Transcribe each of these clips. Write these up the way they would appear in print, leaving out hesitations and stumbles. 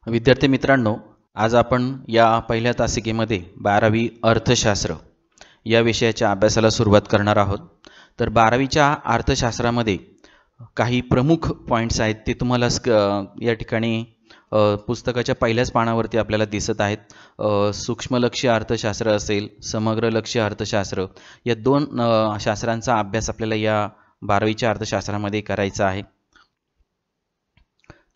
विद्यार्थी मित्रांनो, आज आपण या पहिल्या तासिकेमध्ये 12वी अर्थशास्त्र या विषयाच्या अभ्यासाला सुरुवात करणार आहोत. तर 12वीच्या अर्थशास्त्रामध्ये काही प्रमुख पॉईंट्स आहेत ते तुम्हाला या ठिकाणी पुस्तकाच्या पहिल्याच पानावरती आपल्याला दिसत आहेत. सूक्ष्मलक्षी अर्थशास्त्र असेल, समग्र लक्षी अर्थशास्त्र, या दोन शास्त्रांचा अभ्यास आपल्याला या 12वीच्या अर्थशास्त्रामध्ये करायचा आहे.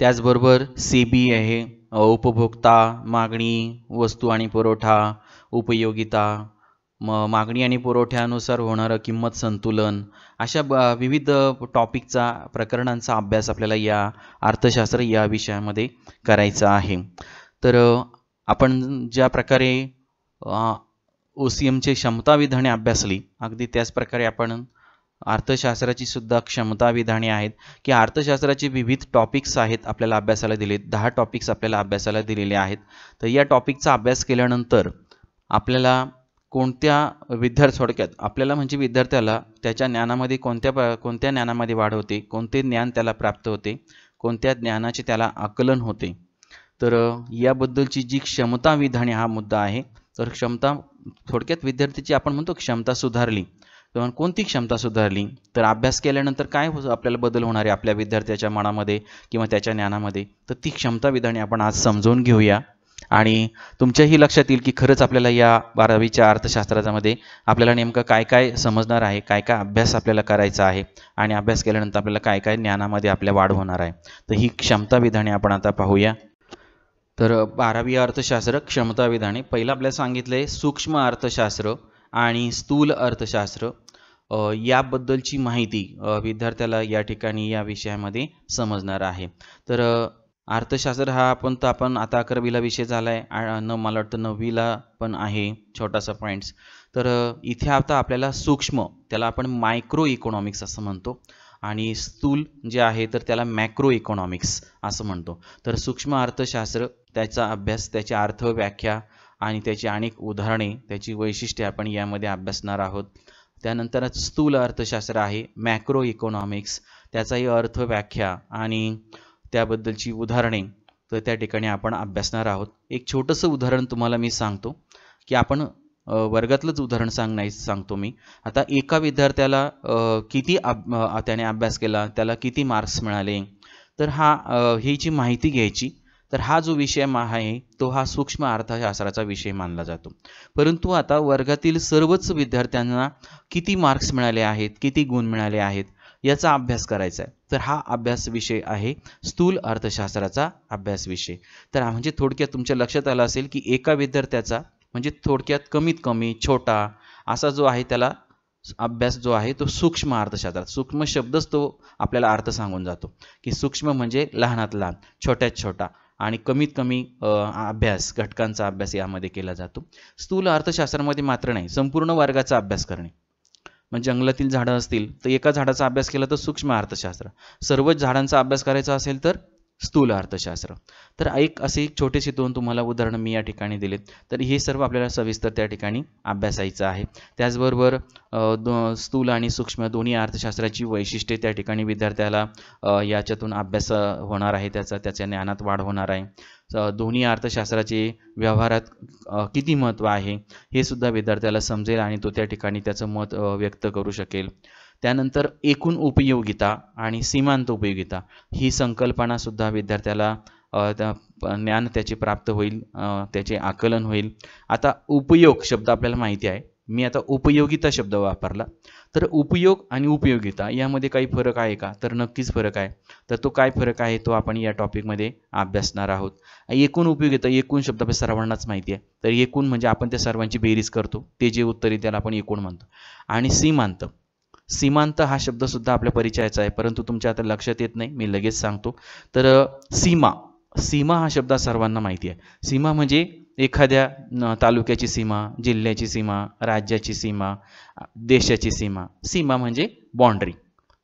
त्याचबरोबर सेबी आहे, उपभोक्ता, मागणी, वस्तू आणि पुरवठा, उपयोगिता, मागणी आणि पुरवठ्यानुसार होणारं किंमत संतुलन, अशा विविध टॉपिकचा प्रकरणांचा अभ्यास आपल्याला या अर्थशास्त्र या विषयामध्ये करायचा आहे. तर आपण ज्या प्रकारे OCMचे क्षमता विधाने अभ्यासली, अगदी त्याच प्रकारे आपण अर्थशास्त्राची सुद्धा क्षमता विधाने आहेत की अर्थशास्त्राचे विविध टॉपिक्स आहेत आपल्याला अभ्यासाला दिलेत. 10 टॉपिक्स आपल्याला अभ्यासाला दिलेले आहेत. तर या टॉपिकचा अभ्यास केल्यानंतर आपल्याला थोडक्यात आपल्याला म्हणजे विद्यार्थ्याला त्याच्या ज्ञानामध्ये कोणत्या ज्ञानामध्ये वाढ होते, कोणते ज्ञान त्याला प्राप्त होते, कोणत्या ज्ञानाचे त्याला आकलन होते. तर याबद्दलची जी क्षमता विधाने हा मुद्दा आहे. तर क्षमता थोडक्यात विद्यार्थ्याची आपण म्हणतो क्षमता सुधारली. तर कोणती क्षमता सुधारली, तर अभ्यास केल्यानंतर काय आपल्याला बदल होणार आहे आपल्या विद्यार्थ्याच्या मनामध्ये किंवा त्याच्या ज्ञानामध्ये, तर ती क्षमता विधाने आपण आज समजून घेऊया. आणि तुमच्याही लक्षात येईल की खरंच आपल्याला या 12वीच्या अर्थशास्त्रामध्ये आपल्याला नेमकं काय काय समजणार आहे, काय काय अभ्यास आपल्याला करायचा आहे आणि अभ्यास केल्यानंतर आपल्याला काय काय ज्ञानामध्ये आपल्या वाढ होणार आहे. तर ही क्षमता विधाने आपण आता पाहूया. तर 12वी अर्थशास्त्र क्षमता विधाने. पहिलं आपल्याला सांगितलंय सूक्ष्म अर्थशास्त्र आणि स्थूल अर्थशास्त्र याबद्दलची माहिती विद्यार्थ्याला या ठिकाणी या विषयामध्ये समजणार आहे. तर अर्थशास्त्र हा आपण आता 11वीला विषय झाला आहे, मला वाटतं 9वीला पण आहे छोटासा पॉईंट्स. तर इथे आता आपल्याला सूक्ष्म, त्याला आपण मायक्रो इकॉनॉमिक्स असं म्हणतो, आणि स्थूल जे आहे तर त्याला मॅक्रो इकॉनॉमिक्स असं म्हणतो. तर सूक्ष्म अर्थशास्त्र, त्याचा अभ्यास, त्याची अर्थ व्याख्या आणि त्याची अनेक उदाहरणे, त्याची वैशिष्ट्ये आपण यामध्ये अभ्यासणार आहोत. त्यानंतर स्थूल अर्थशास्त्र आहे मॅक्रो इकॉनॉमिक्स, त्याचाही अर्थ व्याख्या आणि त्याबद्दलची उदाहरणे तर त्या ठिकाणी आपण अभ्यासणार आहोत. एक छोटंसं उदाहरण तुम्हाला मी सांगतो की आपण वर्गातलंच उदाहरण सांगतो मी. आता एका विद्यार्थ्याला किती त्याने अभ्यास केला, त्याला किती मार्क्स मिळाले, तर ही जी माहिती घ्यायची. तर हा जो विषय आहे तो हा सूक्ष्म अर्थशास्त्राचा विषय मानला जातो. परंतु आता वर्गातील सर्वच विद्यार्थ्यांना किती मार्क्स मिळाले आहेत, किती गुण मिळाले आहेत याचा अभ्यास करायचा आहे. तर हा अभ्यास विषय आहे स्थूल अर्थशास्त्राचा अभ्यास विषय. तर म्हणजे थोडक्यात तुमच्या लक्षात आलं असेल की एका विद्यार्थ्याचा म्हणजे थोडक्यात कमीत कमी छोटा असा जो आहे त्याला अभ्यास जो आहे तो सूक्ष्म अर्थशास्त्रात, सूक्ष्म शब्दच तो आपल्याला अर्थ सांगून जातो की सूक्ष्म म्हणजे लहानात लहान, छोट्यात छोटा आणि कमीत कमी अभ्यास, घटकांचा अभ्यास यामध्ये केला जातो. स्थूल अर्थशास्त्रामध्ये मात्र नाही, संपूर्ण वर्गाचा अभ्यास करणे. म्हणजे जंगलातील झाडं असतील तर एका झाडाचा अभ्यास केला तर सूक्ष्म अर्थशास्त्र, सर्वच झाडांचा अभ्यास करायचा असेल तर स्थूल अर्थशास्त्र. तर असे छोटेसे 2 तुम्हाला उदाहरणं मी या ठिकाणी दिलेत. तर हे सर्व आपल्याला सविस्तर त्या ठिकाणी अभ्यासायचं आहे. त्याचबरोबर स्थूल आणि सूक्ष्म दोन्ही अर्थशास्त्राची वैशिष्ट्ये त्या ठिकाणी विद्यार्थ्याला याच्यातून अभ्यास होणार आहे, त्याच्या ज्ञानात वाढ होणार आहे. दोन्ही अर्थशास्त्राचे व्यवहारात किती महत्त्व आहे हे सुद्धा विद्यार्थ्याला समजेल आणि तो त्या ठिकाणी त्याचं मत व्यक्त करू शकेल. त्यानंतर एकूण उपयोगिता आणि सीमांत उपयोगिता ही संकल्पना सुद्धा विद्यार्थ्याला ज्ञान त्याचे प्राप्त होईल, त्याचे आकलन होईल. आता उपयोग शब्द आपल्याला माहिती आहे, मी आता उपयोगिता शब्द वापरला. तर उपयोग आणि उपयोगिता यामध्ये काही फरक आहे का, तर नक्कीच फरक आहे. तर तो काय फरक आहे तो आपण या टॉपिकमध्ये अभ्यासणार आहोत. एकूण उपयोगिता, एकूण शब्द आपल्या सर्वांनाच माहिती आहे. तर एकूण म्हणजे आपण त्या सर्वांची बेरीज करतो, ते जे उत्तर आहे त्याला आपण एकूण म्हणतो. आणि सीमांत हा शब्द सुद्धा आपल्या परिचयाचा आहे, परंतु तुमच्या आता लक्षात येत नाही, मी लगेच सांगतो. तर सीमा हा शब्द सर्वांना माहिती आहे. सीमा म्हणजे एखाद्या तालुक्याची सीमा, जिल्ह्याची सीमा, राज्याची सीमा, देशाची सीमा. सीमा म्हणजे बाउंड्री,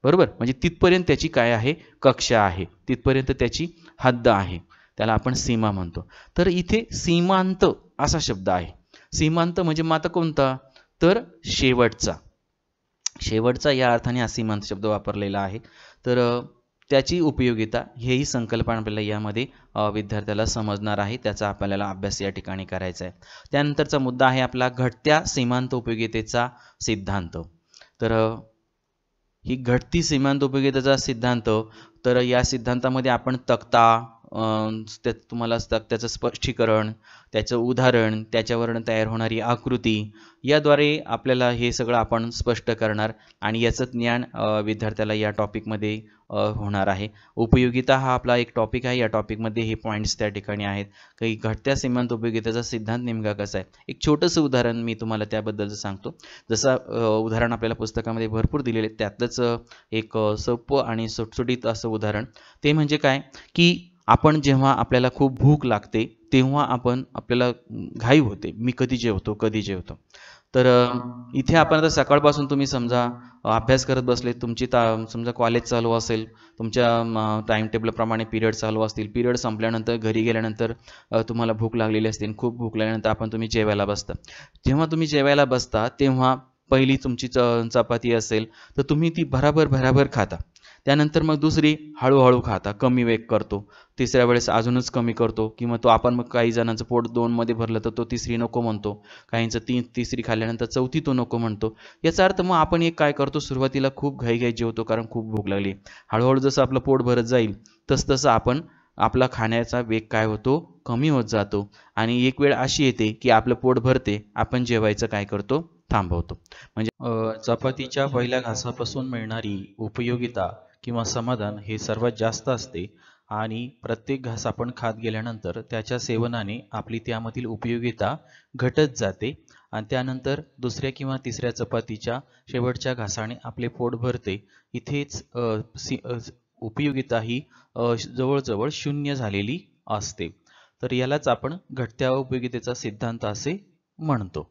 बरोबर. म्हणजे तिथपर्यंत त्याची काय आहे, कक्षा आहे, तिथपर्यंत त्याची हद्द आहे, त्याला आपण सीमा म्हणतो. तर इथे सीमांत असा शब्द आहे. सीमांत म्हणजे मात्र कोणता, तर शेवटचा या अर्थाने हा सीमांत शब्द वापरलेला आहे. तर त्याची उपयोगिता हेही संकल्पना आपल्याला यामध्ये विद्यार्थ्याला समजणार आहे, त्याचा आपल्याला अभ्यास या ठिकाणी करायचा आहे. त्यानंतरचा मुद्दा आहे आपला घटत्या सीमांत उपयोगितेचा सिद्धांत. तर ही घटती सीमांत उपयोगितेचा सिद्धांत, तर या सिद्धांतामध्ये आपण तक्ता, तुम्हाला त्याचं स्पष्टीकरण, त्याचं उदाहरण, त्याच्यावरून तयार होणारी आकृती याद्वारे आपल्याला हे सगळं आपण स्पष्ट करणार आणि याचं ज्ञान विद्यार्थ्याला या टॉपिकमध्ये होणार आहे. उपयोगिता हा आपला एक टॉपिक आहे. या टॉपिकमध्ये हे पॉईंट्स त्या ठिकाणी आहेत. काही घटत्या सीमांत उपयोगितेचा सिद्धांत नेमका कसा आहे, एक छोटंसं उदाहरण मी तुम्हाला त्याबद्दलचं सांगतो. जसं उदाहरण आपल्याला पुस्तकामध्ये भरपूर दिलेले, त्यातलंच एक सोपं आणि सुटसुटीत असं उदाहरण ते म्हणजे काय की आपण जेव्हा आपल्याला खूप भूक लागते तेव्हा आपल्याला घाई होते, मी कधी जेवतो. तर इथे आपण आता सकाळपासून तुम्ही समजा अभ्यास करत बसले, तुमची समजा कॉलेज चालू असेल, तुमच्या टाइम टेबलप्रमाणे पिरियड चालू असतील, पिरियड संपल्यानंतर घरी गेल्यानंतर तुम्हाला भूक लागलेली असते, खूप भूक लागल्यानंतर तुम्ही जेवायला बसता. जेव्हा तुम्ही जेवायला बसता तेव्हा पहिली तुमची चपाती असेल तर तुम्ही ती भराभर खाता. त्यानंतर मग दुसरी हळूहळू खाता, कमी वेग करतो, तिसऱ्या वेळेस अजूनच कमी करतो, किंवा तो आपण मग काही जणांचं पोट 2 मध्ये भरलं तर तो तिसरी नको म्हणतो, काहींचं तिसरी खाल्ल्यानंतर चौथी तो नको म्हणतो. याचा अर्थ मग आपण एक काय करतो, सुरुवातीला खूप घाई जेवतो कारण खूप भूक लागली. हळूहळू जसं आपलं पोट भरत जाईल तसं आपण आपला खाण्याचा वेग काय होतो, कमी होत जातो आणि एक वेळ अशी येते की आपलं पोट भरते, आपण जेवायचं काय करतो, थांबवतो. म्हणजे चपातीच्या पहिल्या घासापासून मिळणारी उपयोगिता किंवा समाधान हे सर्वात जास्त असते आणि प्रत्येक घास आपण खात गेल्यानंतर त्याच्या सेवनाने आपली त्यामधील उपयोगिता घटत जाते आणि त्यानंतर दुसऱ्या किंवा तिसऱ्या चपातीच्या शेवटच्या घासाने आपले पोट भरते. इथेच उपयोगिता ही जवळजवळ शून्य झालेली असते. तर यालाच आपण घटत्या उपयोगितेचा सिद्धांत असे म्हणतो.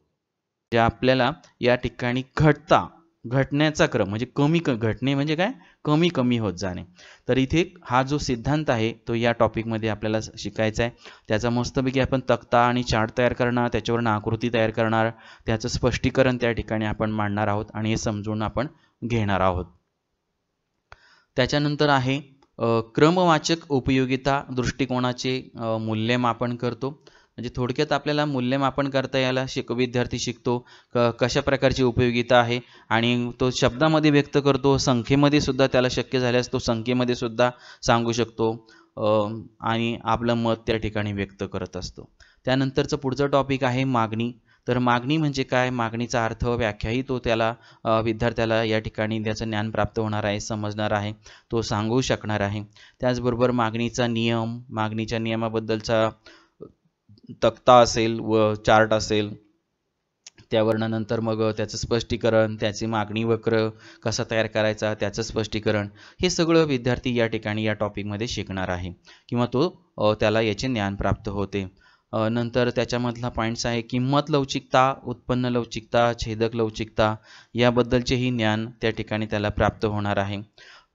जे आपल्याला या ठिकाणी घटण्याचा क्रम म्हणजे घटणे म्हणजे काय, कमी कमी होत जाणे. तर इथे हा जो सिद्धांत आहे तो या टॉपिकमध्ये आपल्याला शिकायचा आहे. त्याचा मस्तपैकी आपण तक्ता आणि चार्ट तयार करणार, त्याच्यावरून आकृती तयार करणार, त्याचं स्पष्टीकरण त्या ठिकाणी आपण मांडणार आहोत आणि हे समजून आपण घेणार आहोत. त्याच्यानंतर आहे क्रमवाचक उपयोगिता दृष्टिकोनाचे मूल्यमापन करतो. म्हणजे थोडक्यात आपल्याला मूल्यमापन करता यायला विद्यार्थी शिकतो कशा प्रकारची उपयोगिता आहे आणि तो शब्दामध्ये व्यक्त करतो, संख्येमध्ये सुद्धा त्याला शक्य झाल्यास तो संख्येमध्ये सुद्धा सांगू शकतो आणि आपलं मत त्या ठिकाणी व्यक्त करत असतो. त्यानंतरचं पुढचं टॉपिक आहे मागणी. तर मागणी म्हणजे काय, मागणीचा अर्थ व्याख्याही तो त्याला विद्यार्थ्याला या ठिकाणी त्याचं ज्ञान प्राप्त होणार आहे, समजणार आहे, तो सांगू शकणार आहे. त्याचबरोबर मागणीचा नियम, मागणीच्या नियमाबद्दलचा तक्ता असेल व चार्ट असेल, त्यावरनं नंतर मग त्याचं स्पष्टीकरण, त्याची मागणी वक्र कसा तयार करायचा, त्याचं स्पष्टीकरण, हे सगळं विद्यार्थी या ठिकाणी या टॉपिकमध्ये शिकणार आहे किंवा तो त्याला याचे ज्ञान प्राप्त होते. नंतर त्याच्यामधला पॉईंट्स आहे किंमत लवचिकता, उत्पन्न लवचिकता, छेदक लवचिकता याबद्दलचेही ज्ञान त्या ठिकाणी त्याला प्राप्त होणार आहे.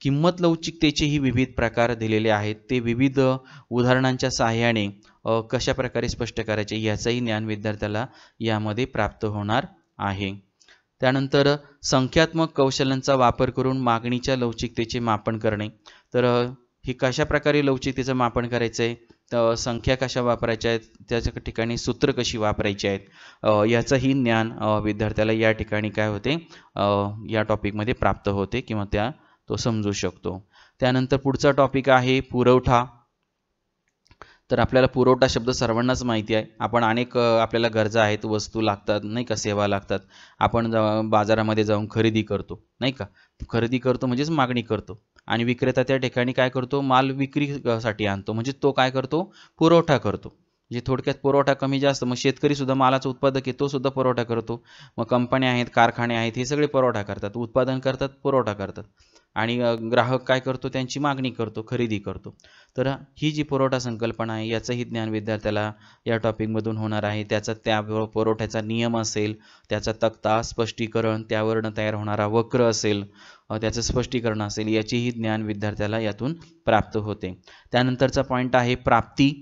किंमत लवचिकतेचेही विविध प्रकार दिलेले आहेत, ते विविध उदाहरणांच्या सहाय्याने कशा प्रकारे स्पष्ट करायचे याचंही ज्ञान विद्यार्थ्याला यामध्ये प्राप्त होणार आहे. त्यानंतर संख्यात्मक कौशल्यांचा वापर करून मागणीच्या लवचिकतेचे मापन करणे. तर हे कशा प्रकारे लवचिकतेचं मापन करायचं आहे, तर संख्या कशा वापरायच्या आहेत, त्याच्या ठिकाणी सूत्र कशी वापरायची आहेत, याचंही ज्ञान विद्यार्थ्याला या ठिकाणी काय होते, या टॉपिकमध्ये प्राप्त होते किंवा तो समजू शकतो. त्यानंतर पुढचा टॉपिक आहे पुरवठा. तर आपल्याला पुरवठा शब्द सर्वांनाच माहिती आहे. आपण अनेक आपल्याला गरजा आहेत, वस्तू लागतात नाही का, सेवा लागतात. आपण बाजारामध्ये जाऊन खरेदी करतो नाही का, खरेदी करतो म्हणजेच मागणी करतो आणि विक्रेता त्या ठिकाणी काय करतो, माल विक्रीसाठी आणतो, म्हणजे तो काय करतो, पुरवठा करतो. म्हणजे थोडक्यात पुरवठा कमी जास्त, मग शेतकरी सुद्धा मालाचा उत्पादक आहे, तो सुद्धा पुरवठा करतो. मग कंपन्या आहेत, कारखाने आहेत, हे सगळे पुरवठा करतात, उत्पादन करतात, पुरवठा करतात आणि ग्राहक काय करतो, त्यांची मागणी करतो, खरेदी करतो. तर ही जी पुरवठा संकल्पना आहे याचंही ज्ञान विद्यार्थ्याला या टॉपिकमधून होणार आहे. त्याचा त्या पुरवठ्याचा नियम असेल, त्याचा तक्ता, स्पष्टीकरण, त्यावरनं तयार होणारा वक्र असेल, त्याचं स्पष्टीकरण असेल, याचेही ज्ञान विद्यार्थ्याला यातून प्राप्त होते. त्यानंतरचा पॉईंट आहे प्राप्ती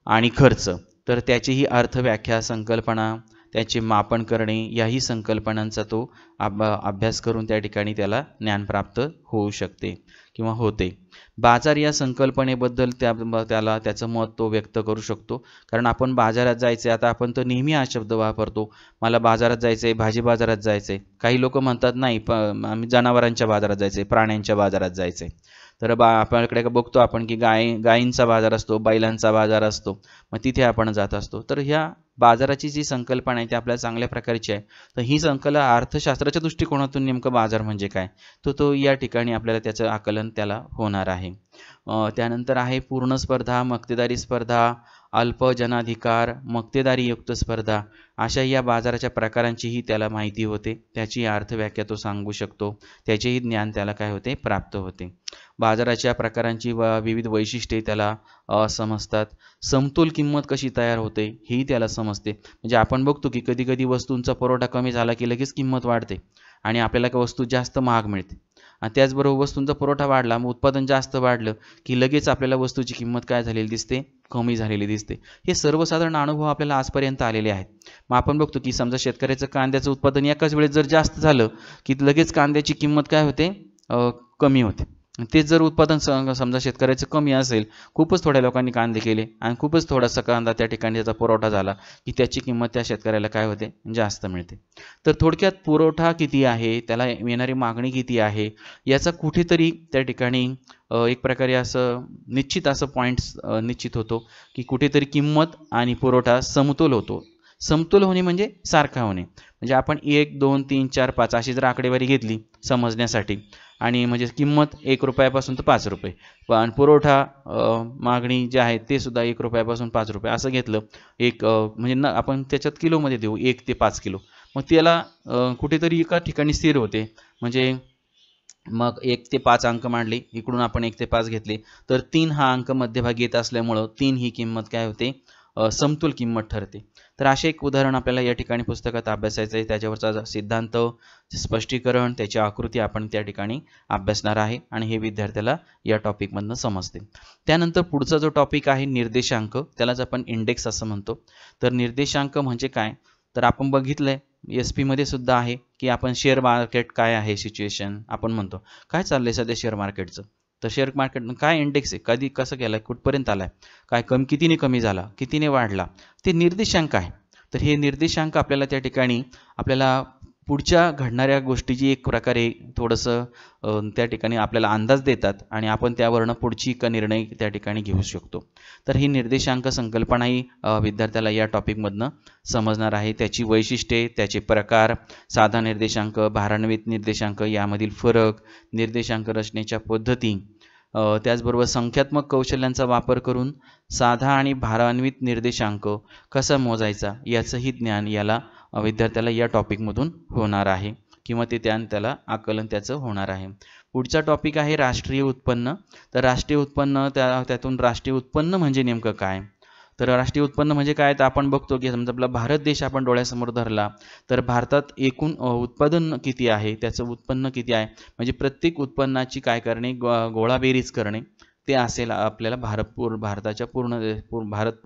आणि खर्च. तर त्याचीही अर्थ व्याख्या, संकल्पना, त्याचे मापन करणे याही संकल्पनांचा तो अभ्यास करून त्या ठिकाणी त्याला ज्ञान प्राप्त होऊ शकते किंवा होते. बाजार या संकल्पनेबद्दल त्याला त्याचं मत तो व्यक्त करू शकतो. कारण आपण बाजारात जायचे, आता आपण तर नेहमी हा शब्द वापरतो, मला बाजारात जायचंय, भाजी बाजारात जायचंय. काही लोक म्हणतात नाही आम्ही जनावरांच्या बाजारात जायचंय, प्राण्यांच्या बाजारात जायचंय. तर आपल्याकडे बघतो आपण की गायींचा बाजार असतो, बैलांचा बाजार असतो, मग तिथे आपण जात असतो. तर ह्या बाजाराची जी संकल्पना आहे ती आपल्याला चांगल्या प्रकारची आहे. तर ही संकल्पना अर्थशास्त्राच्या दृष्टिकोनातून नेमकं बाजार म्हणजे काय तो या ठिकाणी आपल्याला त्याचं आकलन त्याला होणार आहे. त्यानंतर आहे पूर्ण स्पर्धा, मक्तेदारी स्पर्धा, अल्प जनाधिकार, मक्तेदारीयुक्त स्पर्धा, अशा या बाजाराच्या प्रकारांचीही त्याला माहिती होते. त्याची अर्थव्याख्या तो सांगू शकतो, त्याचेही ज्ञान त्याला काय होते प्राप्त होते. बाजाराच्या प्रकारांची विविध वैशिष्ट्ये त्याला समजतात. समतोल किंमत कशी तयार होते हेही त्याला समजते. म्हणजे आपण बघतो की कधी कधी वस्तूंचा पुरवठा कमी झाला की लगेच किंमत वाढते आणि आपल्याला वस्तू जास्त महाग मिळते. आणि त्याचबरोबर वस्तूंचा पुरवठा वाढला, मग उत्पादन जास्त वाढलं की लगेच आपल्याला वस्तूची किंमत काय झालेली दिसते, कमी झालेली दिसते. हे सर्वसाधारण अनुभव आपल्याला आजपर्यंत आलेले आहेत. मग आपण बघतो की समजा शेतकऱ्याचं कांद्याचं उत्पादन एकाच वेळेस जर जास्त झालं की लगेच कांद्याची किंमत काय होते, कमी होते. तेच जर उत्पादन समजा शेतकऱ्याचं कमी असेल, खूपच थोड्या लोकांनी कांदे केले आणि खूपच थोडासा कांदा त्या ठिकाणी त्याचा पुरवठा झाला की त्याची किंमत त्या शेतकऱ्याला काय होते, जास्त मिळते. तर थोडक्यात पुरवठा किती आहे, त्याला येणारी मागणी किती आहे, याचा कुठेतरी त्या ठिकाणी एक प्रकारे असं निश्चित असं पॉईंट्स निश्चित होतो की कुठेतरी किंमत आणि पुरवठा समतोल होतो. समतोल होणे म्हणजे सारखा होणे. म्हणजे आपण 1, 2, 3, 4, 5 अशी जर आकडेवारी घेतली समजण्यासाठी, आणि म्हणजे किंमत 1 रुपयापासून तर 5 रुपये, पण पुरवठा मागणी जे आहे ते सुद्धा 1 रुपयापासून 5 रुपये असं घेतलं, एक म्हणजे आपण त्याच्यात किलोमध्ये देऊ 1 ते 5 किलो, मग त्याला कुठेतरी एका ठिकाणी स्थिर होते. म्हणजे मग 1 ते 5 अंक मांडले, इकडून आपण 1 ते 5 घेतले, तर 3 हा अंक मध्यभागी येत असल्यामुळं 3 ही किंमत काय होते, समतोल किंमत ठरते. तर असे एक उदाहरण आपल्याला या ठिकाणी पुस्तकात अभ्यासायचं आहे. त्याच्यावरचा सिद्धांत, स्पष्टीकरण, त्याची आकृती आपण त्या ठिकाणी अभ्यासणार आहे आणि हे विद्यार्थ्याला या टॉपिकमधनं समजते. त्यानंतर पुढचा जो टॉपिक आहे निर्देशांक, त्यालाच आपण इंडेक्स असं म्हणतो. तर निर्देशांक म्हणजे काय, तर आपण बघितलंय SP मध्ये सुद्धा आहे की आपण शेअर मार्केट काय आहे सिच्युएशन, आपण म्हणतो काय चाललंय सध्या शेअर मार्केटचं. तर शेअर मार्केट काय इंडेक्स आहे, कधी कसं केलाय, कुठपर्यंत आलाय, काय कितीने कमी झाला, कितीने वाढला, ते निर्देशांक आहे. तर हे निर्देशांक आपल्याला त्या ठिकाणी आपल्याला पुढच्या घडणाऱ्या गोष्टीची एक प्रकारे थोडंसं त्या ठिकाणी आपल्याला अंदाज देतात आणि आपण त्यावरनं पुढची निर्णय त्या ठिकाणी घेऊ शकतो. तर ही निर्देशांक संकल्पनाही विद्यार्थ्याला या टॉपिकमधनं समजणार आहे. त्याची वैशिष्ट्ये, त्याचे प्रकार, साधा निर्देशांक, भारान्वित निर्देशांक यामधील फरक, निर्देशांक रचनेच्या पद्धती, त्याचबरोबर संख्यात्मक कौशल्यांचा वापर करून साधा आणि भारान्वित निर्देशांक कसा मोजायचा याचंही ज्ञान याला विद्यार्थ्याला या टॉपिकमधून होणार आहे किंवा ते त्याला आकलन त्याचं होणार आहे. पुढचा टॉपिक आहे राष्ट्रीय उत्पन्न. तर राष्ट्रीय उत्पन्न त्यातून राष्ट्रीय उत्पन्न म्हणजे नेमकं काय, तर राष्ट्रीय उत्पन्न म्हणजे काय, तर आपण बघतो की समजा आपला भारत देश आपण डोळ्यासमोर धरला तर भारतात एकूण उत्पादन किती आहे, त्याचं उत्पन्न किती आहे, म्हणजे प्रत्येक उत्पन्नाची काय करणे, गोळाबेरीज करणे, ते असेल आपल्याला भारताच्या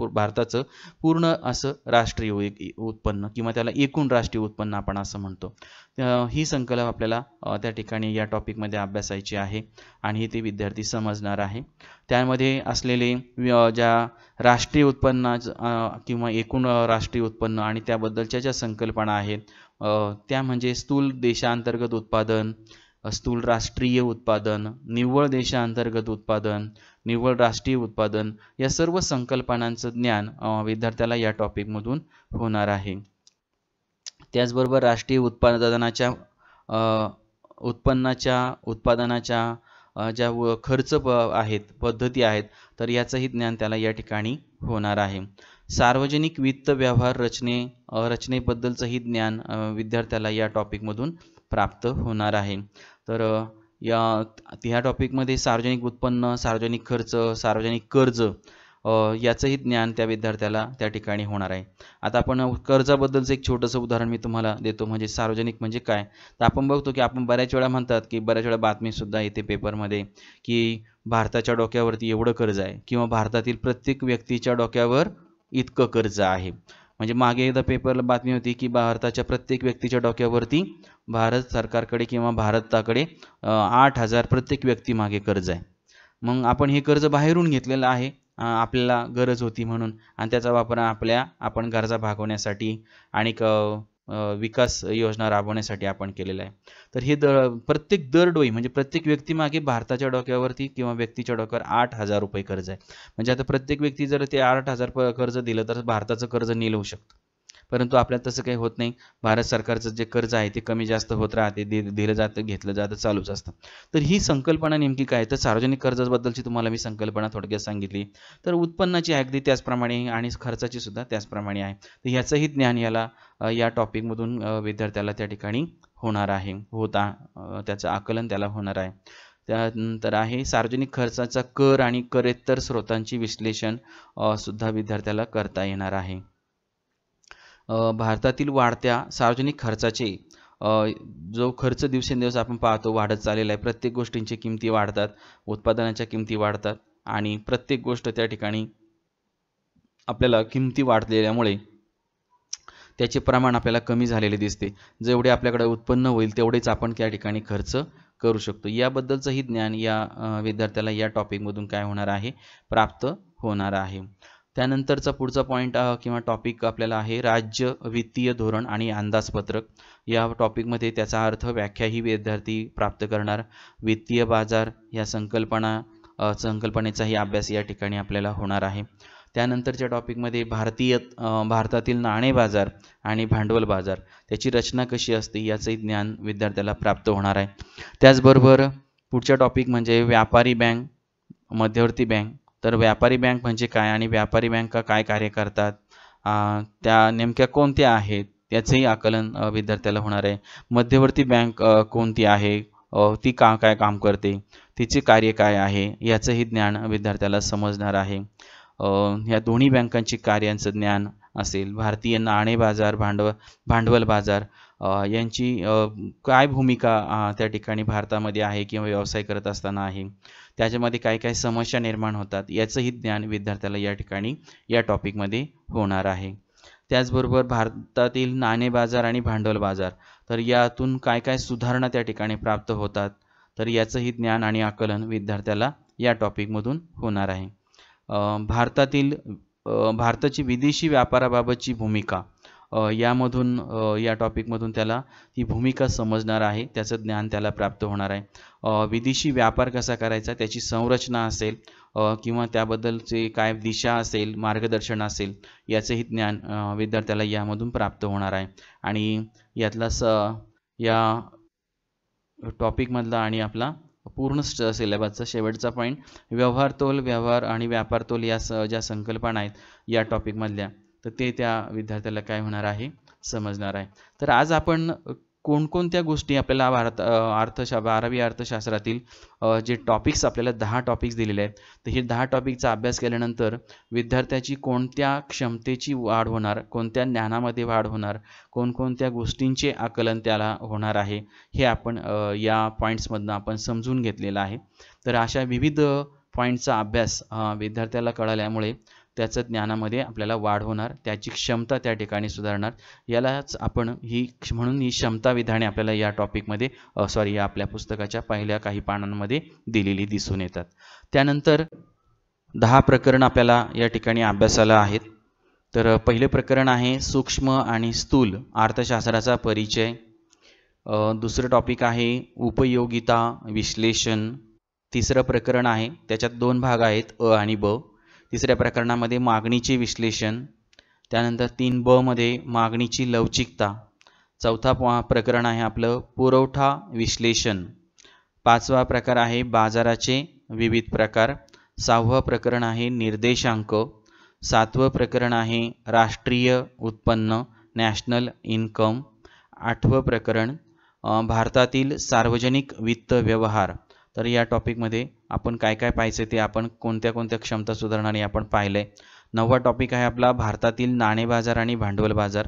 भारताचं पूर्ण असं राष्ट्रीय उत्पन्न किंवा त्याला एकूण राष्ट्रीय उत्पन्न आपण असं म्हणतो. ही संकल्पना आपल्याला त्या ठिकाणी या टॉपिकमध्ये अभ्यासायची आहे आणि ते विद्यार्थी समजणार आहे. त्यामध्ये असलेले ज्या राष्ट्रीय उत्पन्नाचं किंवा एकूण राष्ट्रीय उत्पन्न आणि त्याबद्दलच्या ज्या संकल्पना आहेत त्या म्हणजे स्थूल देशांतर्गत उत्पादन, स्थूल राष्ट्रीय उत्पादन, निव्वळ देशांतर्गत उत्पादन, निव्वळ राष्ट्रीय उत्पादन, या सर्व संकल्पनांचं ज्ञान विद्यार्थ्याला या टॉपिकमधून होणार आहे. त्याचबरोबर राष्ट्रीय उत्पादनाच्या ज्या खर्च आहेत, पद्धती आहेत, तर याचंही ज्ञान त्याला या ठिकाणी होणार आहे. सार्वजनिक वित्त व्यवहार रचनेबद्दलचंही ज्ञान विद्यार्थ्याला या टॉपिकमधून प्राप्त होणार आहे. तर ह्या टॉपिकमध्ये सार्वजनिक उत्पन्न, सार्वजनिक खर्च, सार्वजनिक कर्ज याचंही ज्ञान त्या विद्यार्थ्याला त्या ठिकाणी होणार आहे. आता आपण कर्जाबद्दलचं एक छोटंसं उदाहरण मी तुम्हाला देतो. म्हणजे सार्वजनिक म्हणजे काय, तर आपण बघतो की आपण बऱ्याच वेळा म्हणतात की बऱ्याच वेळा बातमीसुद्धा येते पेपरमध्ये की भारताच्या डोक्यावरती एवढं कर्ज आहे किंवा भारतातील प्रत्येक व्यक्तीच्या डोक्यावर इतकं कर्ज आहे. म्हणजे मागे एकदा पेपरला बातमी होती की भारताच्या प्रत्येक व्यक्तीच्या डोक्यावरती भारत सरकारकडे किंवा भारताकडे 8,000 प्रत्येक व्यक्ती मागे कर्ज आहे. मग आपण हे कर्ज बाहेरून घेतलेलं आहे, आपल्याला गरज होती म्हणून, आणि त्याचा वापर आपण गरजा भागवण्यासाठी आणि विकास योजना राबवण्यासाठी आपण केलेला आहे. तर हे प्रत्येक दरडोई म्हणजे प्रत्येक व्यक्तीमागे भारताच्या डोक्यावरती किंवा व्यक्तीच्या डोक्यावर 8,000 रुपये कर्ज आहे. म्हणजे आता प्रत्येक व्यक्ती जर ते 8,000 कर्ज दिलं तर भारताचं कर्ज नील होऊ शकतं. परंतु आपल्याला तसं काही होत नाही. भारत सरकारचं जे कर्ज आहे ते कमी जास्त होत राहते, दिलं जातं, घेतलं जातं, चालूच असतं. तर ही संकल्पना नेमकी काय? तर सार्वजनिक कर्जाबद्दलची तुम्हाला मी संकल्पना थोडक्यात सांगितली. तर उत्पन्नाची अगदी त्याचप्रमाणे आणि खर्चाची सुद्धा त्याचप्रमाणे आहे. तर ह्याचंही ज्ञान या टॉपिकमधून विद्यार्थ्याला त्या ठिकाणी होणार आहे, त्याचं आकलन त्याला होणार आहे. त्यानंतर आहे सार्वजनिक खर्चाचा कर आणि करेत्तर स्रोतांची विश्लेषण सुद्धा विद्यार्थ्याला करता येणार आहे. भारतातील वाढत्या सार्वजनिक खर्चाचे जो खर्च दिवसेंदिवस आपण पाहतो वाढत चाललेला आहे. प्रत्येक गोष्टींची किमती वाढतात, उत्पादनाच्या किमती वाढतात आणि प्रत्येक गोष्ट त्या ठिकाणी आपल्याला किमती वाढलेल्यामुळे त्याचे प्रमाण आपल्याला कमी झालेले दिसते. जेवढे आपल्याकडे उत्पन्न होईल तेवढेच आपण त्या ठिकाणी खर्च करू शकतो. याबद्दलचंही ज्ञान या विद्यार्थ्याला या टॉपिकमधून काय होणार आहे? प्राप्त होणार आहे. त्यानंतरचा पुढचा पॉईंट किंवा टॉपिक आपल्याला आहे राज्य वित्तीय धोरण आणि अंदाजपत्रक. या टॉपिकमध्ये त्याचा अर्थ व्याख्याही विद्यार्थी प्राप्त करणार. वित्तीय बाजार या संकल्पनेचाही अभ्यास या ठिकाणी आपल्याला होणार आहे. त्यानंतरच्या टॉपिकमध्ये भारतातील नाणे बाजार आणि भांडवल बाजार त्याची रचना कशी असते याचंही ज्ञान विद्यार्थ्याला प्राप्त होणार आहे. त्याचबरोबर पुढच्या टॉपिक म्हणजे व्यापारी बँक, मध्यवर्ती बँक. तर व्यापारी बँक म्हणजे काय आणि व्यापारी बँका काय कार्य करतात, त्या नेमक्या कोणत्या आहेत याचंही आकलन विद्यार्थ्याला होणार आहे. मध्यवर्ती बँक कोणती आहे, ती काय काम करते, तिचे कार्य काय आहे याचंही ज्ञान विद्यार्थ्याला समजणार आहे. ह्या दोन्ही बँकांची कार्यांचं ज्ञान असेल. भारतीय नाणे बाजार, भांडवल बाजार यांची काय भूमिका त्या ठिकाणी भारतामध्ये आहे किंवा व्यवसाय करत असताना आहे, त्याच्यामध्ये काय काय समस्या निर्माण होतात याचंही ज्ञान विद्यार्थ्याला या ठिकाणी या टॉपिकमध्ये होणार आहे. त्याचबरोबर भारतातील नाणे बाजार आणि भांडवल बाजार, तर यातून काय काय सुधारणा त्या ठिकाणी प्राप्त होतात, तर याचंही ज्ञान आणि आकलन विद्यार्थ्याला या टॉपिकमधून होणार आहे. भारताची विदेशी व्यापाराबाबतची भूमिका यामधून या टॉपिकमधून त्याला ती भूमिका समजणार आहे, त्याचं ज्ञान त्याला प्राप्त होणार आहे. विदेशी व्यापार कसा करायचा त्याची संरचना असेल किंवा त्याबद्दलचे काय दिशा असेल, मार्गदर्शन असेल याचंही ज्ञान विद्यार्थ्याला यामधून प्राप्त होणार आहे. आणि यातला या टॉपिकमधला आणि आपला पूर्ण सिलेबसचा शेवटचा पॉईंट व्यवहार आणि व्यापारतोल या ज्या संकल्पना आहेत या टॉपिकमधल्या, तर ते त्या विद्यार्थ्याला काय होणार आहे? समजणार आहे. तर आज आपण कोणकोणत्या गोष्टी आपल्याला 12वी अर्थशास्त्रातील जे टॉपिक्स आपल्याला 10 टॉपिक्स दिलेले आहेत, तर हे 10 टॉपिकचा अभ्यास केल्यानंतर विद्यार्थ्याची कोणत्या क्षमतेची वाढ होणार, कोणत्या ज्ञानामध्ये वाढ होणार, कोणकोणत्या गोष्टींचे आकलन त्याला होणार आहे हे आपण या पॉईंट्समधनं आपण समजून घेतलेलं आहे. तर अशा विविध पॉईंटचा अभ्यास विद्यार्थ्याला कळाल्यामुळे त्याचं ज्ञानामध्ये आपल्याला वाढ होणार, त्याची क्षमता त्या ठिकाणी सुधारणार. यालाच आपण म्हणून ही क्षमता विधाने आपल्याला या टॉपिकमध्ये या आपल्या पुस्तकाच्या पहिल्या काही पानांमध्ये दिलेली दिसून येतात. त्यानंतर 10 प्रकरण आपल्याला या ठिकाणी अभ्यासाला आहेत. तर पहिले प्रकरण आहे सूक्ष्म आणि स्थूल अर्थशास्त्राचा परिचय. दुसरं टॉपिक आहे उपयोगिता विश्लेषण. तिसरं प्रकरण आहे, त्याच्यात 2 भाग आहेत, अ आणि ब. तिसऱ्या प्रकरणामध्ये मागणीचे विश्लेषण. त्यानंतर 3ब मध्ये मागणीची लवचिकता. चौथा प्रकरण आहे आपलं पुरवठा विश्लेषण. 5वा प्रकार आहे बाजाराचे विविध प्रकार. 6वं प्रकरण आहे निर्देशांक. 7वं प्रकरण आहे राष्ट्रीय उत्पन्न नॅशनल इन्कम. 8वं प्रकरण भारतातील सार्वजनिक वित्त व्यवहार. तर या टॉपिकमध्ये आपण काय काय पाहायचं ते आपण कोणत्या कोणत्या क्षमता सुधारणारे आपण पाहिलं आहे. 9वा टॉपिक आहे आपला भारतातील नाणे बाजार आणि भांडवल बाजार.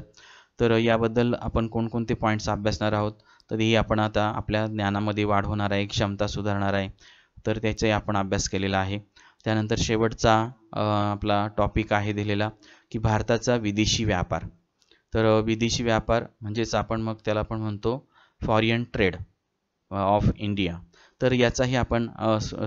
तर याबद्दल आपण कोणकोणते पॉईंट्स अभ्यासणार आहोत, तर हे आपण आता आपल्या ज्ञानामध्ये वाढ होणार आहे, क्षमता सुधारणार आहे, तर त्याचाही आपण अभ्यास केलेला आहे. त्यानंतर शेवटचा आपला टॉपिक आहे दिलेला की भारताचा विदेशी व्यापार. तर विदेशी व्यापार म्हणजेच आपण मग त्याला आपण म्हणतो फॉरेन ट्रेड ऑफ इंडिया. तर याचाही आपण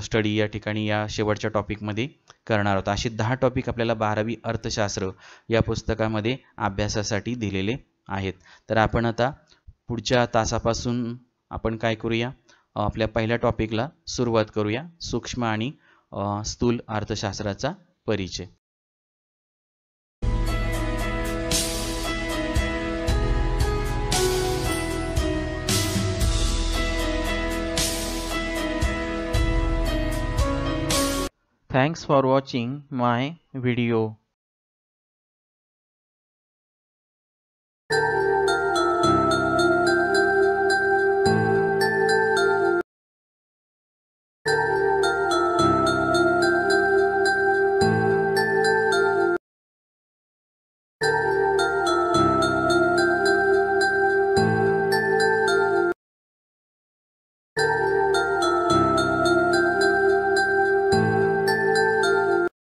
स्टडी या ठिकाणी या शेवटच्या टॉपिकमध्ये करणार आहोत. असे 10 टॉपिक आपल्याला 12वी अर्थशास्त्र या पुस्तकामध्ये अभ्यासासाठी दिलेले आहेत. तर आपण आता पुढच्या तासापासून आपण काय करूया, आपल्या पहिल्या टॉपिकला सुरुवात करूया, सूक्ष्म आणि स्थूल अर्थशास्त्राचा परिचय. Thanks for watching my video.